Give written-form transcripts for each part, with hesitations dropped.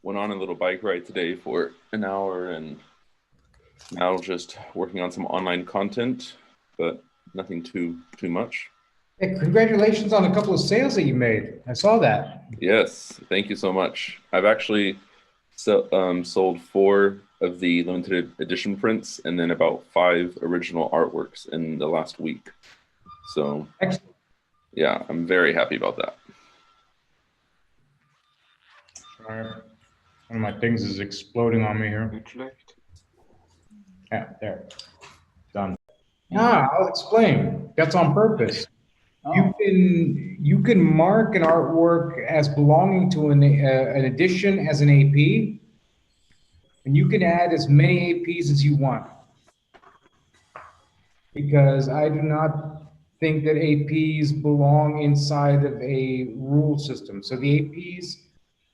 went on a little bike ride today for an hour, and now just working on some online content, but nothing too much. Hey, congratulations on a couple of sales that you made. I saw that. Yes, thank you so much. I've actually sold 4 of the limited edition prints and then about 5 original artworks in the last week. So Excellent. yeah, I'm very happy about that. All right. One of my things is exploding on me here. Yeah, there. Done. I'll explain. That's on purpose. Oh, You can mark an artwork as belonging to an edition as an AP, and you can add as many APs as you want. Because I do not think that APs belong inside of a rule system. So the APs,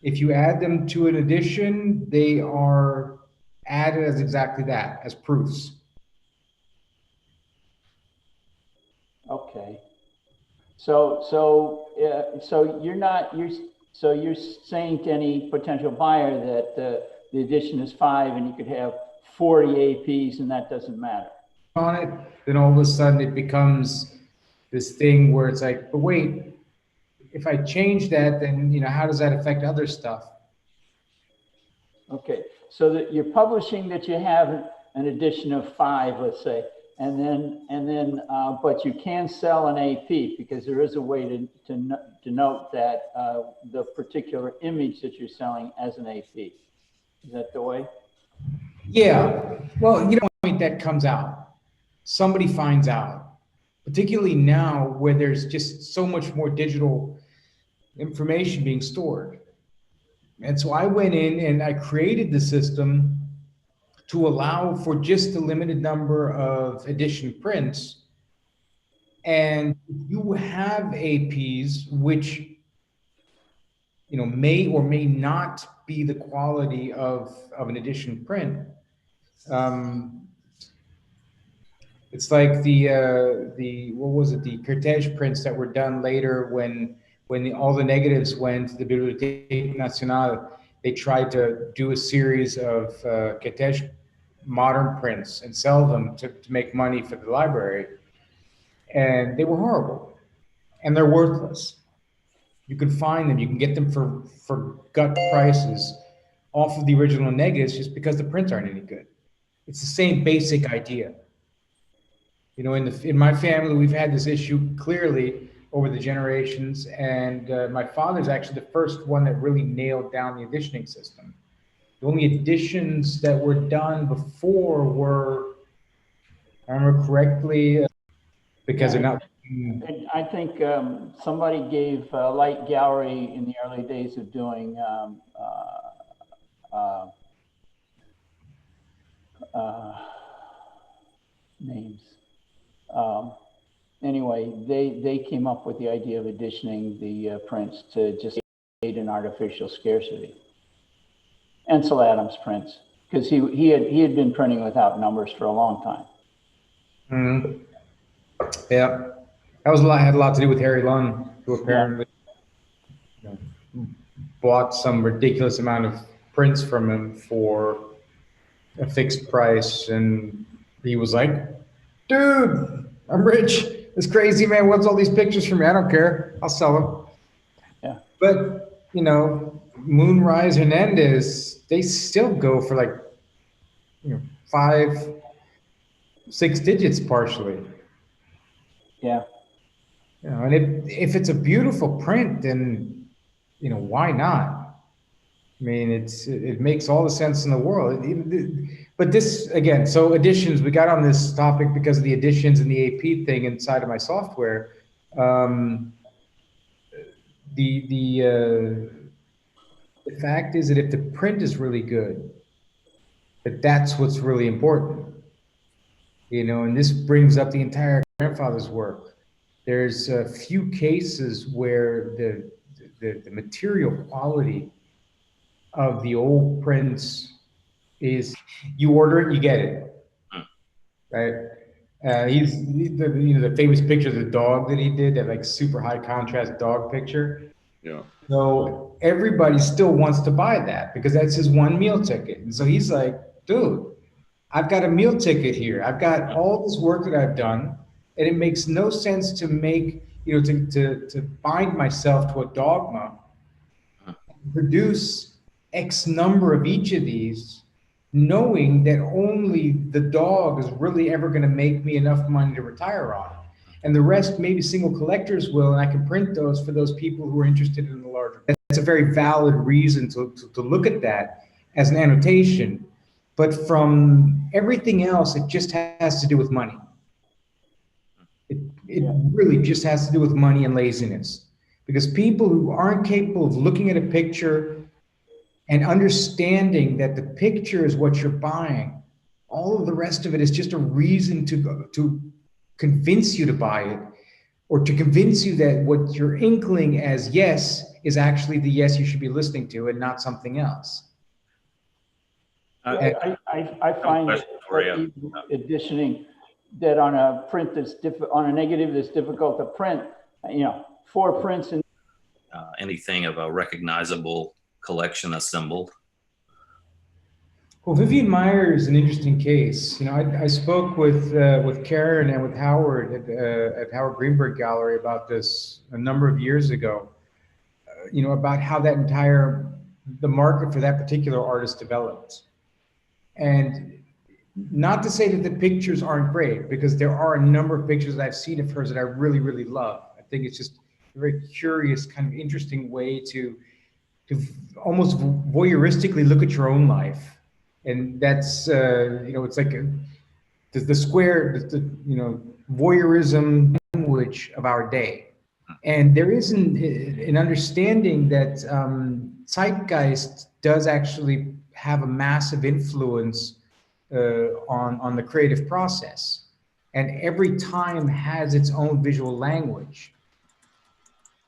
if you add them to an edition, they are added as exactly that, as proofs. okay. So you're saying to any potential buyer that the edition is 5 and you could have 40 APs and that doesn't matter. On it, then all of a sudden it becomes this thing where it's like, but wait, if I change that, then how does that affect other stuff? Okay, so that you're publishing that you have an edition of 5, let's say, and then but you can sell an AP because there is a way to denote that the particular image that you're selling as an AP. Is that the way? Yeah. Well, that comes out. Somebody finds out, particularly now where there's just so much more digital information being stored. And so I went in and I created the system to allow for just a limited number of edition prints. And you have APs which may or may not be the quality of an edition print. It's like the what was it, the cortege prints that were done later when all the negatives went to the Bibliothèque Nationale. They tried to do a series of cortege modern prints and sell them to make money for the library, and they were horrible, and they're worthless. You can find them, you can get them for gut prices off of the original negatives just because the prints aren't any good. It's the same basic idea. In my family, we've had this issue clearly over the generations, and my father's actually the first one that really nailed down the editioning system. The only editions that were done before were, if I remember correctly, because they're not. And I think somebody gave Light Gallery in the early days of doing names. Anyway, they came up with the idea of editioning the prints to just create an artificial scarcity. Ansel Adams prints, because he had been printing without numbers for a long time. Mm-hmm. Yeah, that had a lot to do with Harry Lunn, who apparently bought some ridiculous amount of prints from him for a fixed price, and he was like, "Dude, I'm rich. This crazy man wants all these pictures from me. I don't care. I'll sell them." Yeah. But Moonrise Hernandez, they still go for like 5, 6 digits partially. Yeah. And if it's a beautiful print, then why not? I mean, it makes all the sense in the world. But this, again, so editions, we got on this topic because of the editions and the AP thing inside of my software. The fact is that if the print is really good, that's what's really important. And this brings up the entire grandfather's work. There's a few cases where the material quality of the old prints is, you order it, you get it, right? He's the famous picture of the dog that he did, that like super high contrast dog picture. Yeah. So everybody still wants to buy that because that's his one meal ticket. And so he's like, dude, I've got a meal ticket here. I've got all this work that I've done, and it makes no sense to make, to bind myself to a dogma, produce X number of each of these, knowing that only the dog is really ever going to make me enough money to retire on. And the rest, maybe single collectors will, and I can print those for those people who are interested in the larger. That's a very valid reason to look at that as an annotation. But from everything else, it just has to do with money. It really just has to do with money and laziness. Because people who aren't capable of looking at a picture and understanding that the picture is what you're buying, all of the rest of it is just a reason to convince you to buy it, or to convince you that what you're inkling as yes is actually the yes you should be listening to and not something else. I find that editioning that on a print that's on a negative that's difficult to print, 4 prints and anything of a recognizable collection assembled. Well, Vivian Meyer is an interesting case. I spoke with Karen and with Howard at Howard Greenberg Gallery about this a number of years ago. About how the market for that particular artist developed. And not to say that the pictures aren't great, because there are a number of pictures that I've seen of hers that I really, really love. I think it's just a very curious, kind of interesting way to almost voyeuristically look at your own life. And that's, it's like the voyeurism language of our day. And there is an understanding that zeitgeist does actually have a massive influence on the creative process. And every time has its own visual language,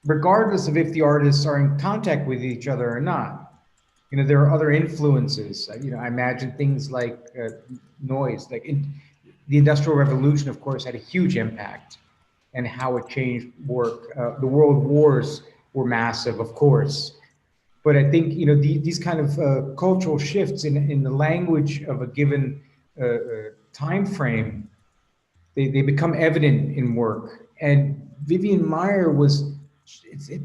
regardless of if the artists are in contact with each other or not. There are other influences. I imagine things like noise, the Industrial Revolution, of course, had a huge impact and how it changed work. The world wars were massive, of course. But I think these kind of cultural shifts in the language of a given time frame, they become evident in work. And Vivian Meyer was, it's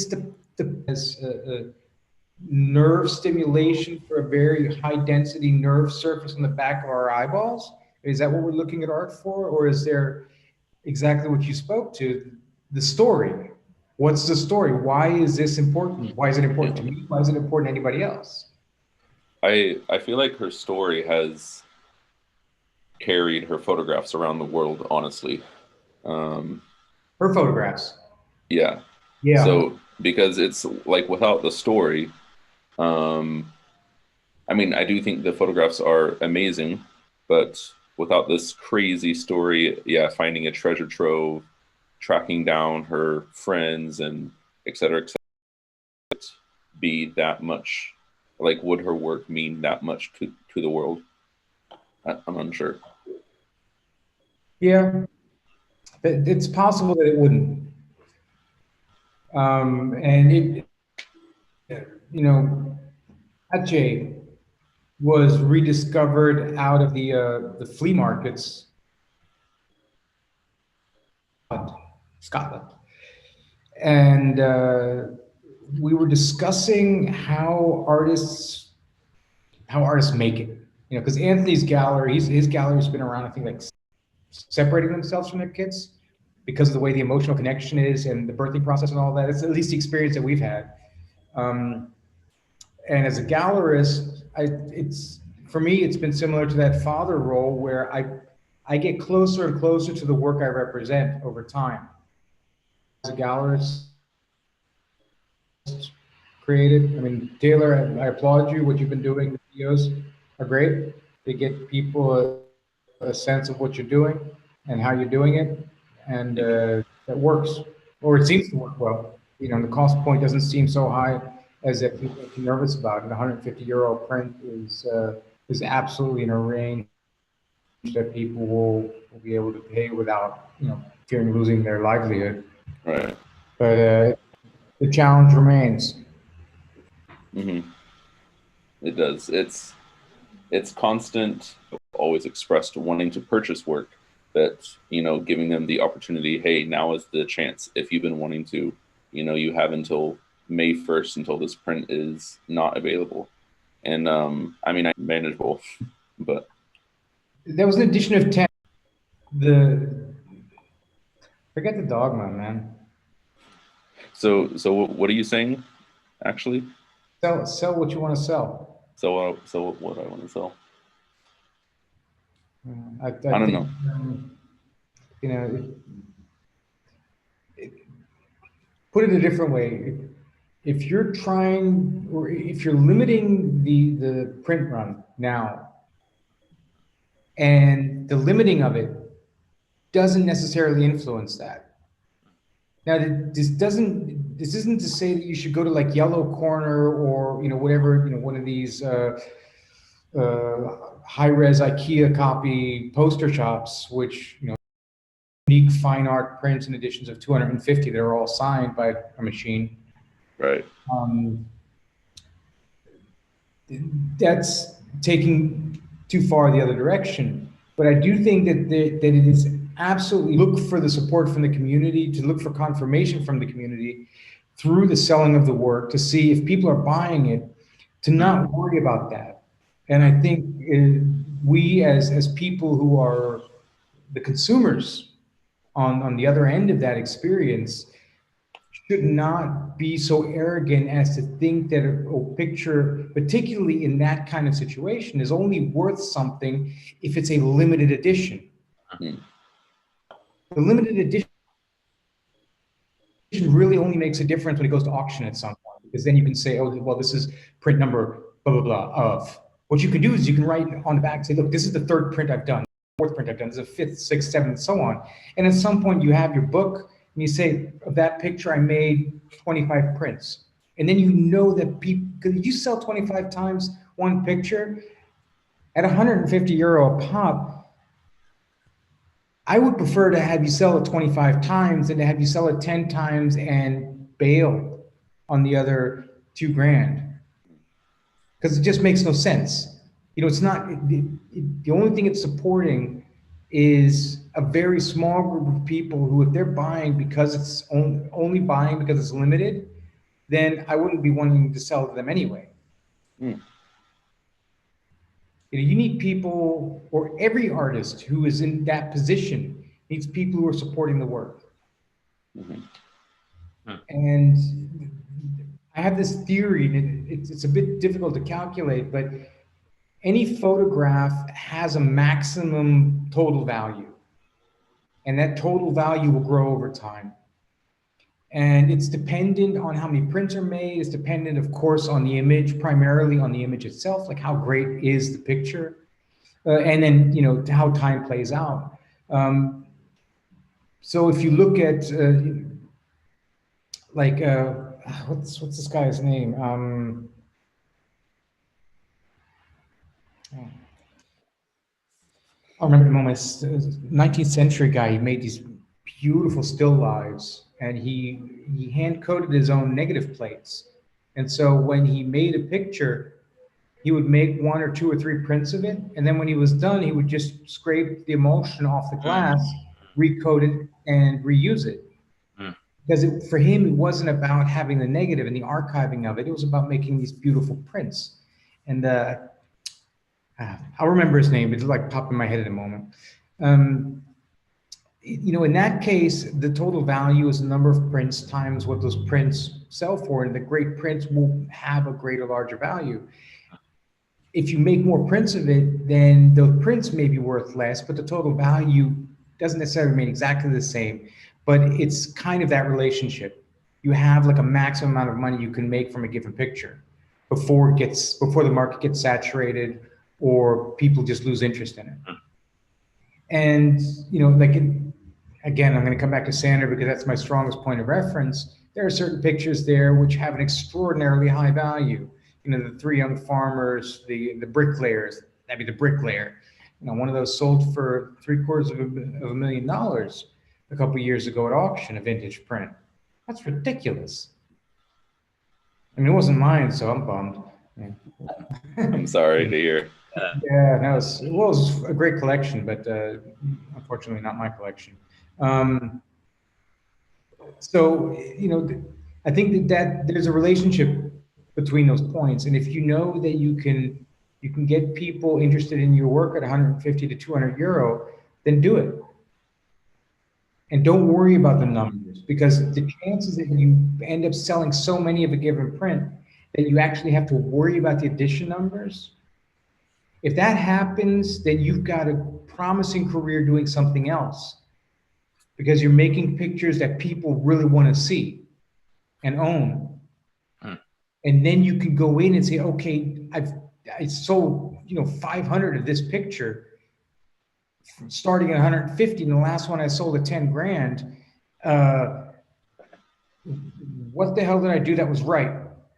the nerve stimulation for a very high density nerve surface on the back of our eyeballs. Is that what we're looking at art for, or is there exactly what you spoke to, the story? What's the story? Why is this important? Why is it important to me? Why is it important to anybody else? I feel like her story has carried her photographs around the world, honestly. Her photographs? Yeah. Yeah. So, because it's like without the story, I do think the photographs are amazing, but without this crazy story, finding a treasure trove, tracking down her friends and et cetera, be that much, would her work mean that much to the world? I'm unsure. Yeah, it's possible that it wouldn't. And Pache was rediscovered out of the flea markets, Scotland. And we were discussing how artists make it. Because Anthony's gallery, his gallery's been around, I think, separating themselves from their kids because of the way the emotional connection is and the birthing process and all that. It's at least the experience that we've had. And as a gallerist, for me, it's been similar to that father role where I get closer and closer to the work I represent over time. As a gallerist, created. Taylor, I applaud you. What you've been doing, the videos are great. They get people a sense of what you're doing and how you're doing it, and that works, or it seems to work well. The cost point doesn't seem so high as that people are nervous about it. A 150-euro print is absolutely in a range that people will be able to pay without fearing losing their livelihood. Right. But The challenge remains. Hmm. It does. It's constant, always expressed wanting to purchase work, that, giving them the opportunity, hey, now is the chance. If you've been wanting to, you have until May 1st until this print is not available. And I mean, I manageable, but There was an edition of 10. The Forget the dogma, man. so what are you saying, actually? Sell what you want to sell. So what do I want to sell? I I don't think, know. you know, put it a different way. If you're trying, or if you're limiting the print run now, and the limiting of it doesn't necessarily influence that. Now, this isn't to say that you should go to like Yellow Corner or whatever, one of these high-res IKEA copy poster shops, which unique fine art prints and editions of 250 that are all signed by a machine. Right. That's taking too far the other direction. But I do think that that it is absolutely look for the support from the community, to look for confirmation from the community through the selling of the work, to see if people are buying it, to not worry about that. And I think we as people who are the consumers on the other end of that experience should not be so arrogant as to think that a picture, particularly in that kind of situation, is only worth something if it's a limited edition. Mhm. The limited edition really only makes a difference when it goes to auction at some point, because then you can say, oh, well, this is print number blah, blah, blah of. What you can do is you can write on the back and say, look, this is the third print I've done, fourth print I've done, this is the fifth, sixth, seventh, and so on. And at some point you have your book and you say, of that picture, I made 25 prints. And then you know that people, because you sell 25 times one picture at 150 euro a pop, I would prefer to have you sell it 25 times than to have you sell it 10 times and bail on the other 2 grand. Because it just makes no sense. It's not, the only thing it's supporting is a very small group of people who, if they're buying because it's only buying because it's limited, then I wouldn't be wanting to sell to them anyway. Mm. You need people, or every artist who is in that position needs people who are supporting the work. Mhm. And I have this theory, and it's a bit difficult to calculate, but any photograph has a maximum total value, and that total value will grow over time. And it's dependent on how many prints are made. It's dependent, of course, on the image, primarily on the image itself, like how great is the picture, and then how time plays out. So if you look at like what's this guy's name? I remember the moment. 19th century guy. He made these beautiful still lives, and he hand coded his own negative plates. And so when he made a picture, he would make 1 or 2 or 3 prints of it, and then when he was done, he would just scrape the emulsion off the glass, recode it, and reuse it. Because for him, it wasn't about having the negative and the archiving of it. It was about making these beautiful prints. And I'll remember his name. It's like popped in my head in a moment. In that case, the total value is the number of prints times what those prints sell for, and the great prints will have a greater, larger value. If you make more prints of it, then the prints may be worth less, but the total value doesn't necessarily remain exactly the same. But it's kind of that relationship. You have like a maximum amount of money you can make from a given picture before the market gets saturated or people just lose interest in it. And again, I'm going to come back to Sander because that's my strongest point of reference. There are certain pictures there which have an extraordinarily high value. The 3 young farmers, the bricklayers, that'd be the bricklayer. One of those sold for $750,000 a couple of years ago at auction, a vintage print. That's ridiculous. I mean, it wasn't mine, so I'm bummed. Yeah. I'm sorry to hear. Yeah, no, it was a great collection, but unfortunately not my collection. So, I think that there's a relationship between those points. And if you know that you can get people interested in your work at 150 to 200 euro, then do it. And don't worry about the numbers, because the chances that you end up selling so many of a given print that you actually have to worry about the edition numbers. If that happens, then you've got a promising career doing something else, because you're making pictures that people really want to see and own. And then you can go in and say, okay, I sold 500 of this picture starting at 150, and the last one I sold at 10 grand. What the hell did I do that was right?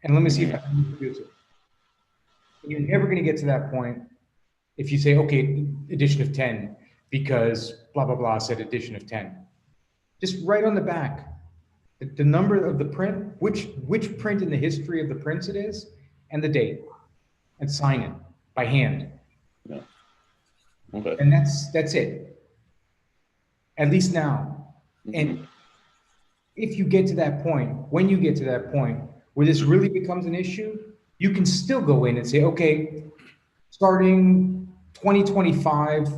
And let me see if I can reproduce it. You're never going to get to that point if you say, okay, edition of 10, because blah, blah, blah said edition of 10. Just write on the back the number of the print, which print in the history of the prints it is, and the date, and sign it by hand. Yeah. Okay. And that's it. At least now. And if you get to that point, when you get to that point where this really becomes an issue, you can still go in and say, okay, starting 2025,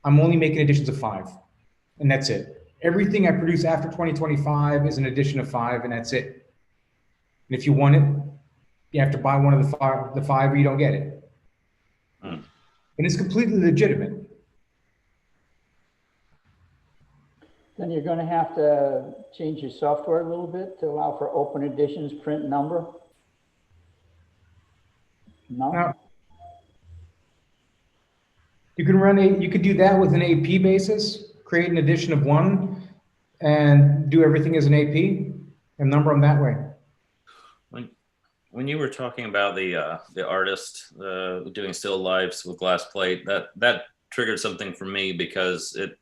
I'm only making editions of 5, and that's it. Everything I produce after 2025 is an edition of 5, and that's it. And if you want it, you have to buy one of the five, or you don't get it. And it's completely legitimate. Then you're going to have to change your software a little bit to allow for open editions, print number. No. Now, you could do that with an AP basis, create an edition of 1 and do everything as an AP and number them that way. When you were talking about the artist doing still lifes with glass plate, that triggered something for me, because it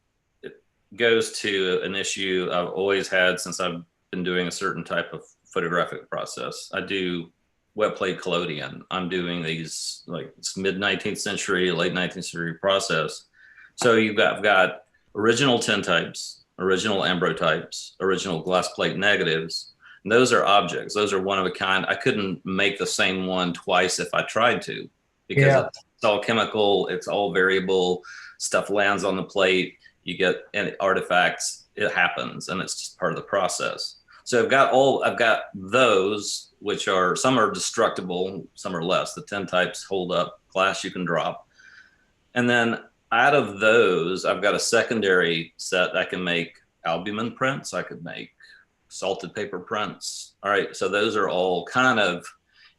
goes to an issue I've always had since I've been doing a certain type of photographic process. I do wet plate collodion. I'm doing these like mid 19th century, late 19th century process. So I've got original tintypes, original ambrotypes, original glass plate negatives. And those are objects. Those are one of a kind. I couldn't make the same one twice if I tried to, because it's all chemical. It's all variable. Stuff lands on the plate. You get artifacts. It happens, and it's just part of the process. So I've got those, which are, some are destructible, some are less. The tintypes hold up. Glass you can drop. And then out of those, I've got a secondary set. I can make albumin prints. I could make salted paper prints. All right. So those are all kind of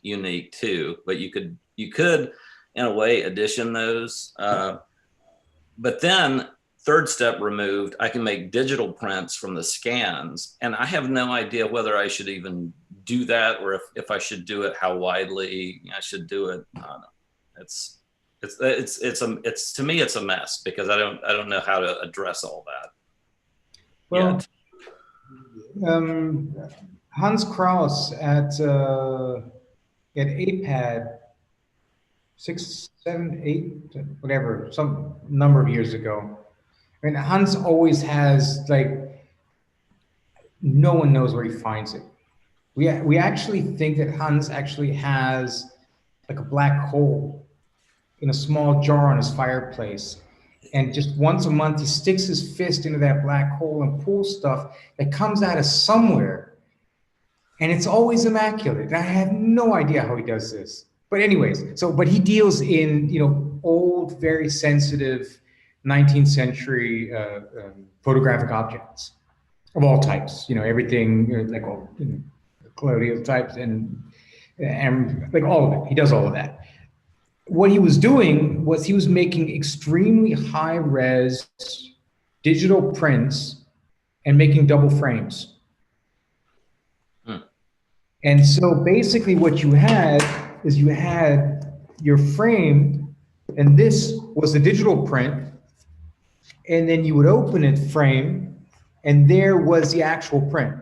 unique too, but you could in a way edition those. But then third step removed, I can make digital prints from the scans. And I have no idea whether I should even do that, or if I should do it, how widely I should do it. I don't know. It's to me, it's a mess, because I don't know how to address all that. Well, Hans Kraus at APAD 6, 7, 8, whatever, some number of years ago. I mean, Hans always has, like, no one knows where he finds it. We actually think that Hans actually has like a black hole in a small jar on his fireplace. And just once a month, he sticks his fist into that black hole and pulls stuff that comes out of somewhere. And it's always immaculate. And I have no idea how he does this. But anyways, but he deals in, old, very sensitive 19th century photographic objects of all types, everything, like all colonial types and like all of it. He does all of that. What he was doing was he was making extremely high res digital prints and making double frames. And so basically what you had is you had your frame, and this was the digital print, and then you would open it frame, and there was the actual print.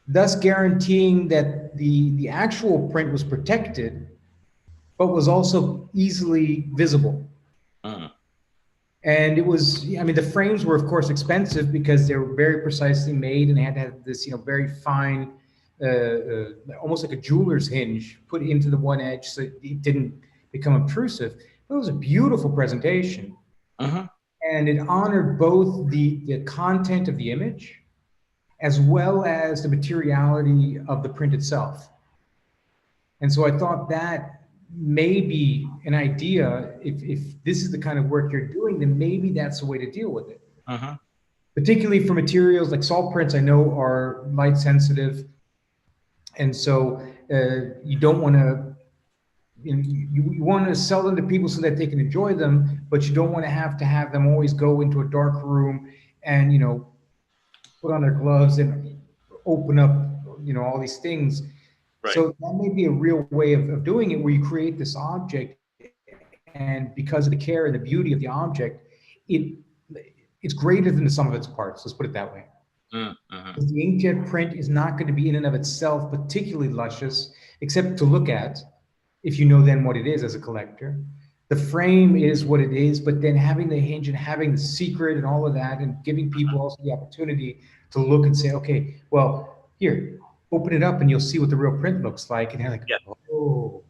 thus guaranteeing that the actual print was protected, but was also easily visible. And it was, I mean, the frames were of course expensive because they were very precisely made and they had to have this, very fine, almost like a jeweler's hinge put into the one edge so it didn't become obtrusive. But it was a beautiful presentation. And it honored both the content of the image as well as the materiality of the print itself. And so I thought that may be an idea. If this is the kind of work you're doing, then maybe that's the way to deal with it. Particularly for materials like salt prints, I know are light sensitive. And so you don't want to, you want to sell them to people so that they can enjoy them, but you don't want to have them always go into a dark room and, put on their gloves and open up, all these things. Right. So that may be a real way of doing it, where you create this object, and because of the care and the beauty of the object, it's greater than the sum of its parts. Let's put it that way. The inkjet print is not going to be in and of itself particularly luscious, except to look at, if you know then what it is as a collector. The frame is what it is, but then having the hinge and having the secret and all of that, and giving people also the opportunity to look and say, okay, well, here, open it up and you'll see what the real print looks like. And they're like, oh.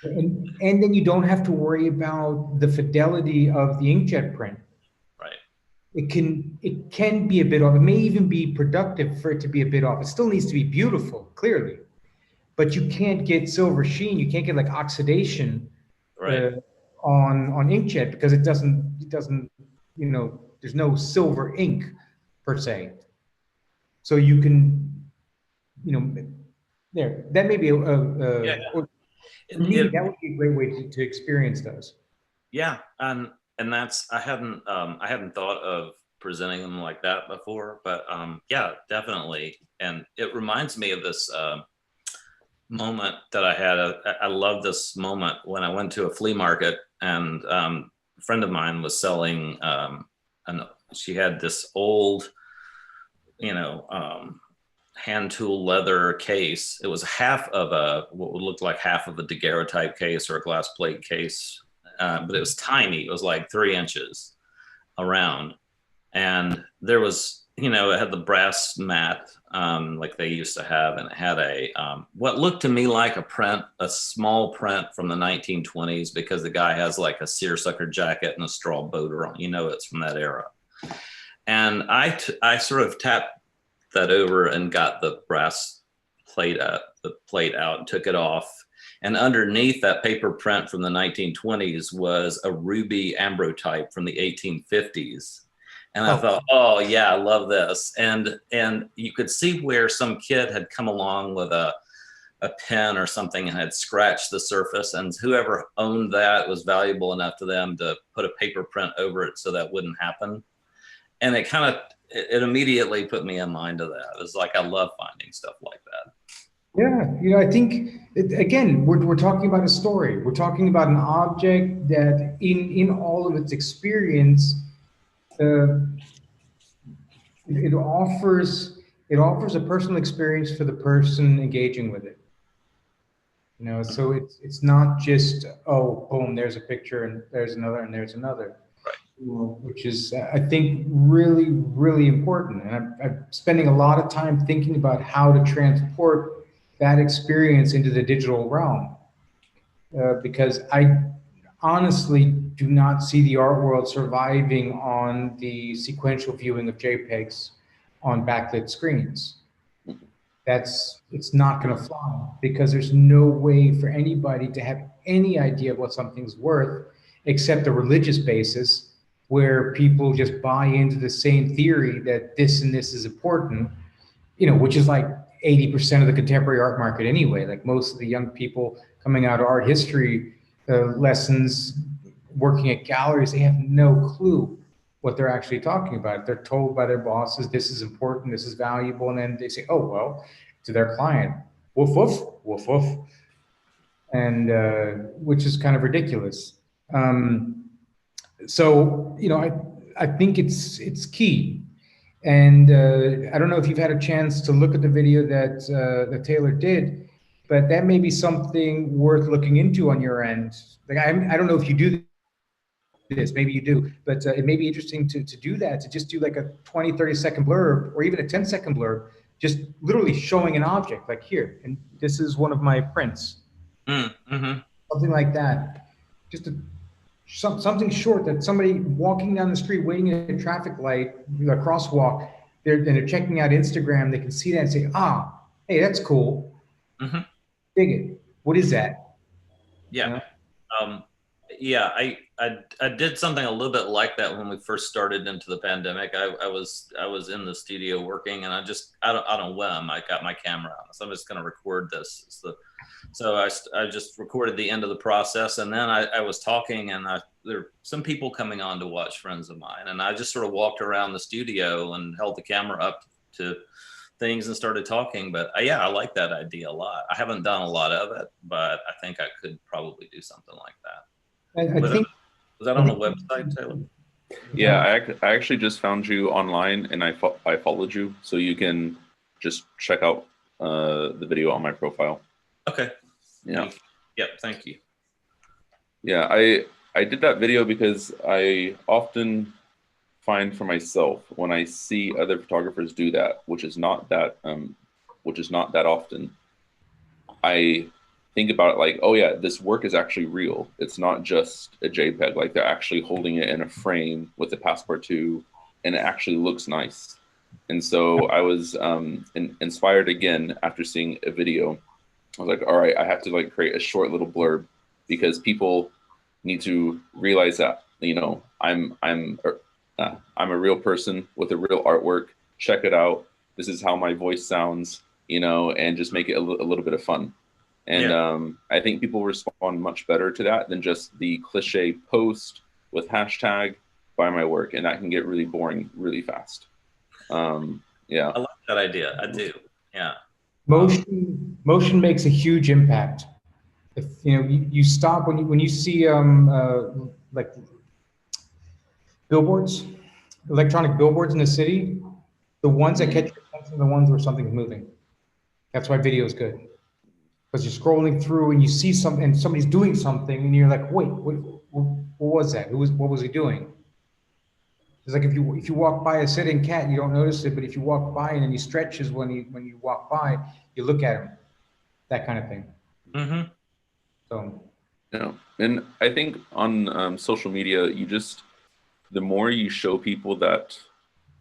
and then you don't have to worry about the fidelity of the inkjet print. Right. It can be a bit off. It may even be productive for it to be a bit off. It still needs to be beautiful, clearly. But you can't get silver sheen. You can't get like oxidation on inkjet, because it doesn't, there's no silver ink per se. So you can, that may be that would be a great way to experience those. Yeah, and that's, I hadn't thought of presenting them like that before, but yeah, definitely. And it reminds me of this moment that I had. I love this moment when I went to a flea market, and a friend of mine was selling, she had this old, hand tool leather case. It was half of what would look like half of a daguerreotype case or a glass plate case, but it was tiny. It was like 3 inches around, and there was, it had the brass mat like they used to have, and it had a what looked to me like a small print from the 1920s, because the guy has like a seersucker jacket and a straw boater on. It's from that era. And I sort of tapped that over and got the brass plate out and took it off. And underneath that paper print from the 1920s was a ruby ambrotype from the 1850s. And I thought, oh yeah, I love this. And you could see where some kid had come along with a pen or something and had scratched the surface, and whoever owned that was valuable enough to them to put a paper print over it so that wouldn't happen. And it immediately put me in mind of that. It was like, I love finding stuff like that. Yeah, I think, again, we're talking about a story. We're talking about an object that in all of its experience, it offers a personal experience for the person engaging with it. So it's not just, oh, boom, there's a picture and there's another and there's another. Which is, I think, really, really important. And I'm spending a lot of time thinking about how to transport that experience into the digital realm, because I honestly do not see the art world surviving on the sequential viewing of JPEGs on backlit screens. It's not going to fly, because there's no way for anybody to have any idea of what something's worth except a religious basis, where people just buy into the same theory that this and this is important, which is like 80% of the contemporary art market anyway. Like most of the young people coming out of art history lessons, working at galleries, they have no clue what they're actually talking about. They're told by their bosses, this is important, this is valuable, and then they say, oh, well, to their client, woof, woof, woof, woof. And which is kind of ridiculous. So, I think it's key. And I don't know if you've had a chance to look at the video that Taylor did, but that may be something worth looking into on your end. Like I don't know if you do this, maybe you do, but it may be interesting to do that, to just do like a 20, 30-second blurb or even a 10-second blurb, just literally showing an object like here. And this is one of my prints. Mm-hmm. Something like that. Just something short that somebody walking down the street, waiting at a traffic light, a crosswalk, they're checking out Instagram, they can see that and say, ah, hey, that's cool. Mm-hmm. Dig it. What is that? Yeah. You know? Yeah, I did something a little bit like that when we first started into the pandemic. I was in the studio working, and I don't whim, I got my camera out, so I'm just going to record this. So I just recorded the end of the process, and then I was talking, and there were some people coming on to watch, friends of mine, and I just sort of walked around the studio and held the camera up to things and started talking. But yeah, I like that idea a lot. I haven't done a lot of it, but I think I could probably do something like that. Was that on the website, Taylor? Yeah, I actually just found you online, and I followed you, so you can just check out the video on my profile. Okay. Yeah. Yep. Thank you. Yeah, I did that video because I often find for myself when I see other photographers do that, which is not that often, I think about it like, oh yeah, this work is actually real. It's not just a JPEG. Like they're actually holding it in a frame with the Passport 2, and it actually looks nice. And so I was inspired again after seeing a video. I was like, all right, I have to like create a short little blurb, because people need to realize that, you know, I'm a real person with a real artwork. Check it out. This is how my voice sounds, you know, and just make it a little bit of fun. And I think people respond much better to that than just the cliche post with hashtag buy my work, and that can get really boring really fast. Yeah, I like that idea. I do. Yeah. Motion makes a huge impact. If you know, you stop when you see like billboards, electronic billboards in the city, the ones that catch your attention are the ones where something's moving. That's why video is good. Because you're scrolling through and you see something, and somebody's doing something, and you're like, wait, what was that? What was he doing? It's like if you walk by a sitting cat, you don't notice it, but if you walk by and then he stretches when you walk by, you look at him. That kind of thing. Mm-hmm. So. Yeah, and I think on social media, the more you show people that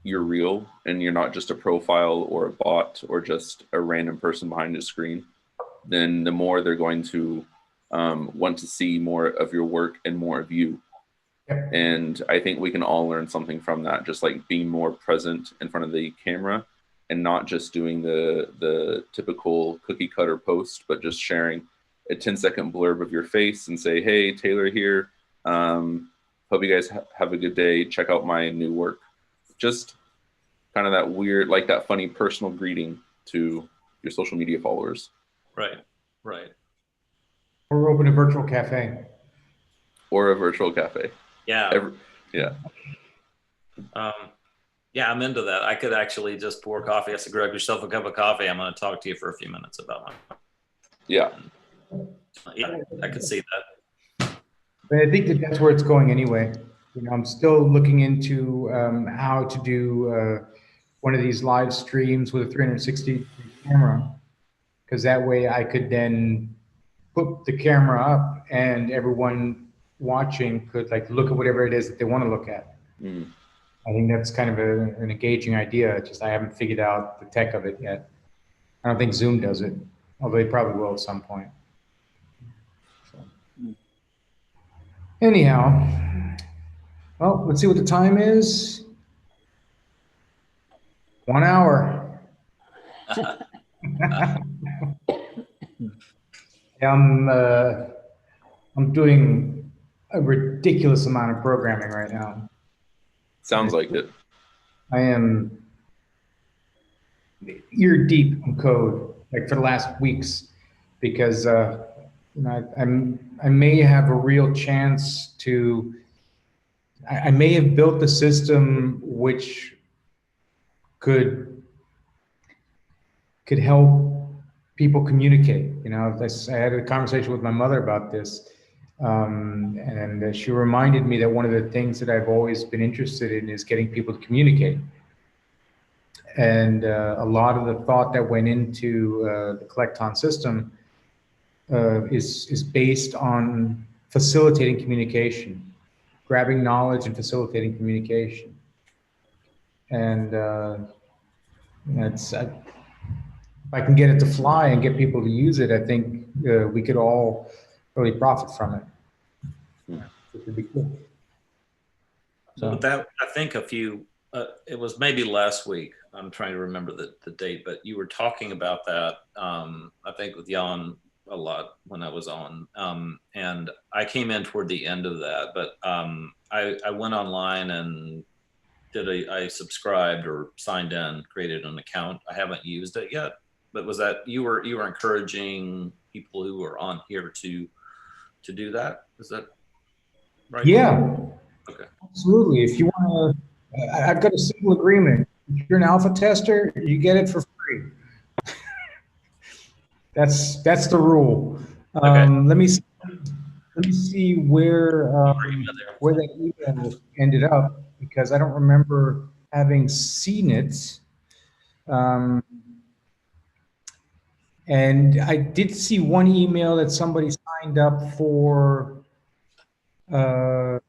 you're real and you're not just a profile or a bot or just a random person behind a screen, then the more they're going to want to see more of your work and more of you. Yep. And I think we can all learn something from that, just like being more present in front of the camera and not just doing the typical cookie cutter post, but just sharing a 10-second blurb of your face and say, hey, Taylor here. Hope you guys have a good day. Check out my new work. Just kind of that weird, like that funny personal greeting to your social media followers. Right. Right. Or open a virtual cafe. Or a virtual cafe. Yeah. Yeah. Yeah, I'm into that. I could actually just pour coffee. I said, grab yourself a cup of coffee. I'm going to talk to you for a few minutes about my. Yeah. Yeah, I could see that. But I think that's where it's going anyway. You know, I'm still looking into how to do one of these live streams with a 360 camera, because that way I could then put the camera up and everyone watching could like look at whatever it is that they want to look at. Mm. I think that's kind of an engaging idea. Just I haven't figured out the tech of it yet. I don't think Zoom does it, although they probably will at some point. So. Anyhow, well, let's see what the time is. 1 hour. I'm doing a ridiculous amount of programming right now. Sounds like it. I am ear deep in code, like for the last weeks, because you know, I may have a real chance to. I may have built the system which could help people communicate. You know, I had a conversation with my mother about this, and she reminded me that one of the things that I've always been interested in is getting people to communicate. And a lot of the thought that went into the Collecton system is based on facilitating communication, grabbing knowledge and facilitating communication. And if I can get it to fly and get people to use it, I think we could all really profit from it. Which would be cool. So with that, I think it was maybe last week. I'm trying to remember the date, but you were talking about that, I think with Jan a lot when I was on. And I came in toward the end of that, but I went online and I subscribed or signed in, created an account. I haven't used it yet, but was that you were encouraging people who are on here to do that? Is that right? Yeah. Okay. Absolutely. If you want to, I've got a simple agreement. If you're an alpha tester, you get it for free. That's the rule. Okay. Let me see where that email ended up, because I don't remember having seen it. And I did see one email that somebody signed up for the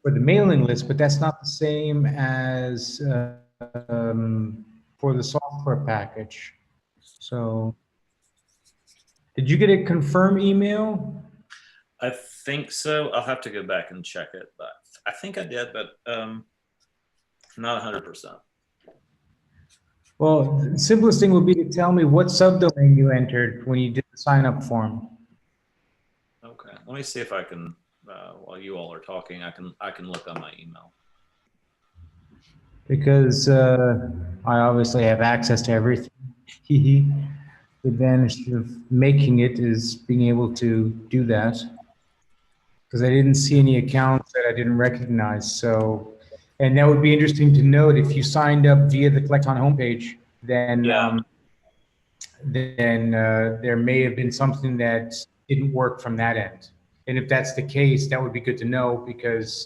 mailing list, but that's not the same as for the software package. So, did you get a confirm email? I think so. I'll have to go back and check it, but I think I did, but not 100%. Well, the simplest thing would be to tell me what subdomain you entered when you did the sign up form. Okay, let me see if I can. While you all are talking, I can look on my email. Because I obviously have access to everything. The advantage of making it is being able to do that. Because I didn't see any accounts that I didn't recognize. So, and that would be interesting to note. If you signed up via the Collecton homepage, then there may have been something that didn't work from that end. And if that's the case, that would be good to know, because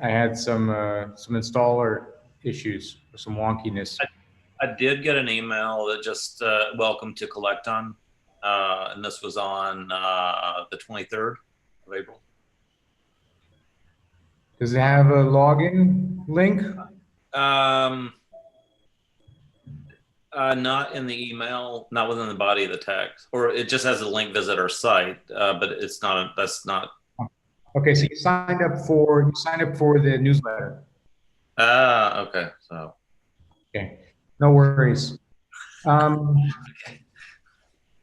I had some installer issues, some wonkiness. I did get an email that just welcome to Collecton, and this was on the 23rd of April. Does it have a login link? Not in the email, not within the body of the text, or it just has a link, visit our site, but it's not. That's not. Okay, so you signed up for the newsletter. Okay. So. Okay, no worries.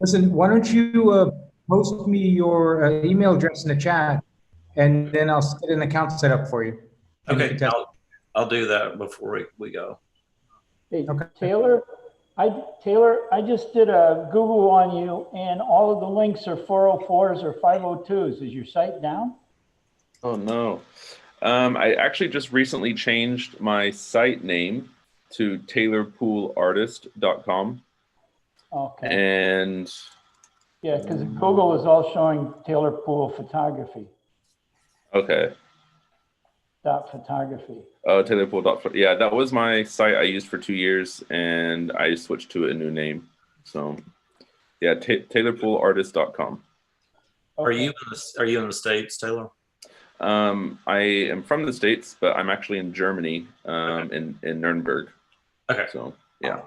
Listen, why don't you post me your email address in the chat, and then I'll get an account set up for you. Okay, I'll do that before we go. Hey, Okay. Taylor, I just did a Google on you, and all of the links are 404s or 502s. Is your site down? Oh no. I actually just recently changed my site name to taylorpoolartist.com. Okay. And Yeah, because Google is all showing Taylor Pool Photography. okay. .photography. Oh, taylorpool. Yeah, that was my site I used for 2 years, and I switched to a new name. So, yeah, taylorpoolartist.com. Okay. Are you in the States, Taylor? I am from the States, but I'm actually in Germany, in Nuremberg. Okay. So, yeah.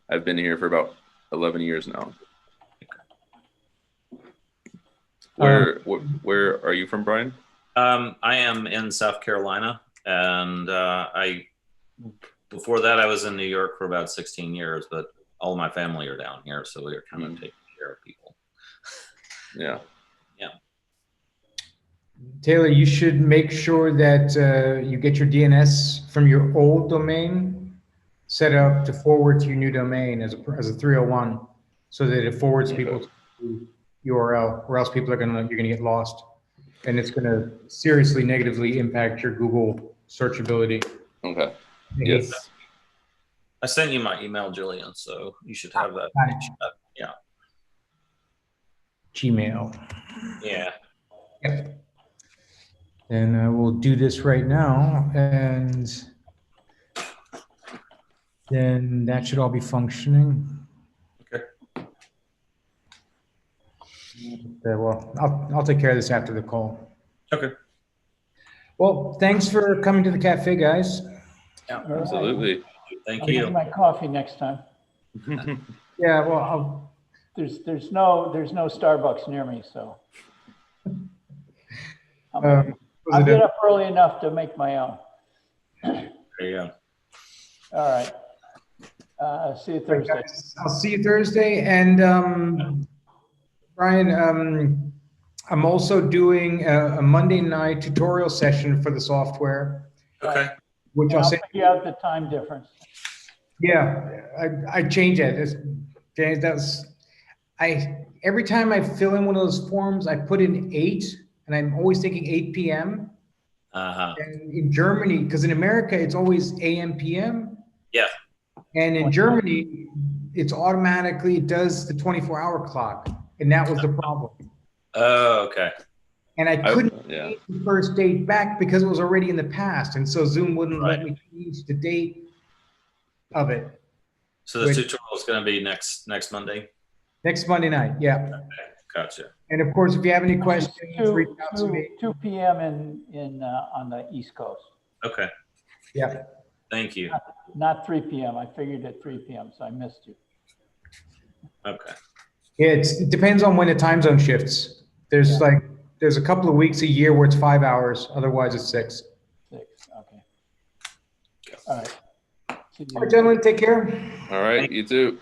I've been here for about 11 years now. Where are you from, Brian? I am in South Carolina, and before that I was in New York for about 16 years, but all of my family are down here, so we are kind of taking care of people. Yeah. Yeah. Taylor, you should make sure that you get your DNS from your old domain set up to forward to your new domain as a 301, so that it forwards people to URL, or else you're gonna get lost, and it's gonna seriously negatively impact your Google searchability. Okay. They hate Yes. I sent you my email, Julian, so you should have that. Got it. Yeah. Gmail. Yeah. Yep. And we'll do this right now, and then that should all be functioning. Okay. Well, I'll take care of this after the call. Okay. Well, thanks for coming to the cafe, guys. Yeah. All right. Absolutely. Thank I'll get you. my coffee next time. Yeah, well, There's no Starbucks near me, so was I'll it get a- up early enough to make my own. There you go. All right. See you Thursday. I'll see you Thursday. And Brian, I'm also doing a Monday night tutorial session for the software, Okay. which And I'll I'll send. figure out the time difference. Yeah, I changed it. James, every time I fill in one of those forms, I put in 8, and I'm always thinking 8 p.m. Uh-huh. And in Germany, because in America it's always a.m. p.m. Yeah. And in Germany, it does the 24-hour clock, and that was the problem. Oh, okay. And I couldn't Yeah. change the first date back because it was already in the past, and so Zoom wouldn't let Right. me change the date of it. So the Wait. tutorial is going to be next Monday. Next Monday night, yeah. Okay. Gotcha. And of course, if you have any questions, reach out to 2 me. p.m. on the East Coast. Okay. Yeah. Thank you. Not 3 p.m. I figured at 3 p.m., so I missed you. Okay. It depends on when the time zone shifts. There's a couple of weeks a year where it's 5 hours. Otherwise, it's 6. 6. Okay. All right. See you. All right, gentlemen, take care. All right. You too.